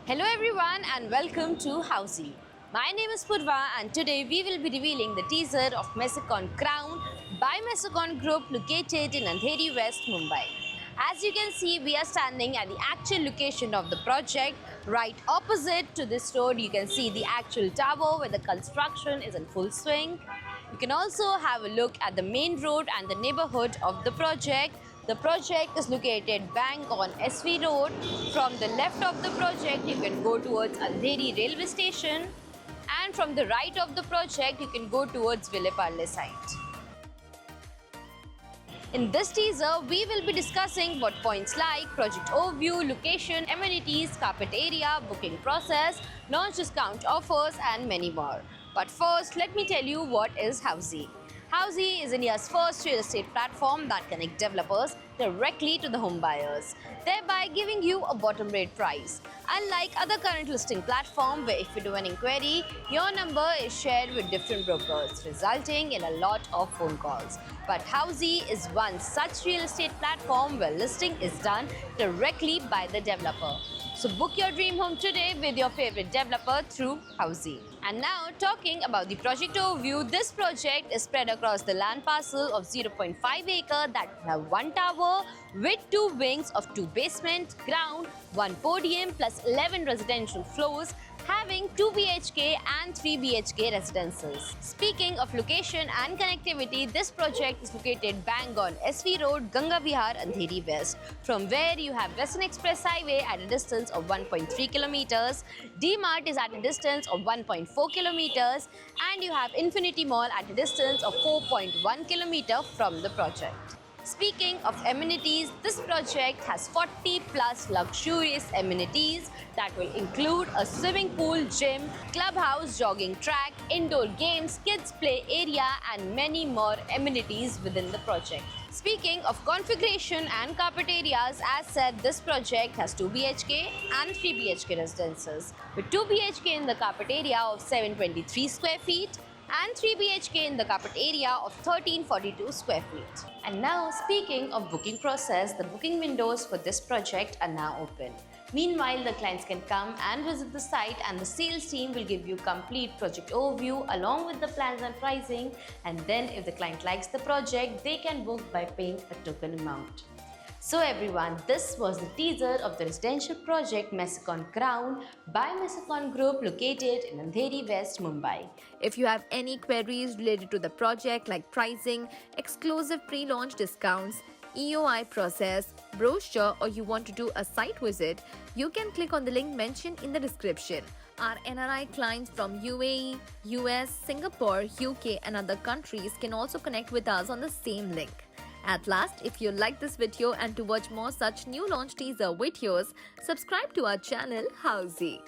Hello everyone and welcome to Housey. My name is Purva and today we will be revealing the teaser of Mesicon Crown by Mesicon Group located in Andheri West, Mumbai. As you can see, we are standing at the actual location of the project. Right opposite to this road, you can see the actual tower where the construction is in full swing. You can also have a look at the main road and the neighborhood of the project. The project is located bang on SV Road. From the left of the project, you can go towards Andheri railway station, and from the right of the project, you can go towards Villeparle site. In this teaser, we will be discussing what points like project overview, location, amenities, carpet area, booking process, launch discount offers, and many more. But first, let me tell you what is Housey. Housey is India's first real estate platform that connects developers directly to the home buyers, thereby giving you a bottom rate price. Unlike other current listing platforms where if you do an inquiry, your number is shared with different brokers, resulting in a lot of phone calls. But Housey is one such real estate platform where listing is done directly by the developer. So book your dream home today with your favorite developer through Housey. And now talking about the project overview, this project is spread across the land parcel of 0.5 acre that have one tower with two wings of two basement, ground, one podium plus 11 residential floors, having 2 BHK and 3 BHK residences. Speaking of location and connectivity, this project is located bang on SV Road, Ganga Vihar, Andheri West, from where you have Western Express Highway at a distance of 1.3 kilometers, D-Mart is at a distance of 1.4 kilometers, and you have Infinity Mall at a distance of 4.1 kilometer from the project. Speaking of amenities, this project has 40 plus luxurious amenities that will include a swimming pool, gym, clubhouse, jogging track, indoor games, kids play area and many more amenities within the project. Speaking of configuration and carpet areas, as said, this project has 2 BHK and 3 BHK residences, with 2 BHK in the carpet area of 723 square feet and 3 BHK in the carpet area of 1342 square feet. And now, speaking of booking process, the booking windows for this project are now open. Meanwhile, the clients can come and visit the site and the sales team will give you complete project overview along with the plans and pricing, and then if the client likes the project, they can book by paying a token amount. So everyone, this was the teaser of the residential project Mesicon Crown by Mesicon Group located in Andheri West, Mumbai. If you have any queries related to the project like pricing, exclusive pre-launch discounts, EOI process, brochure, or you want to do a site visit, you can click on the link mentioned in the description. Our NRI clients from UAE, US, Singapore, UK and other countries can also connect with us on the same link. At last, if you like this video and to watch more such new launch teaser videos, subscribe to our channel Housey.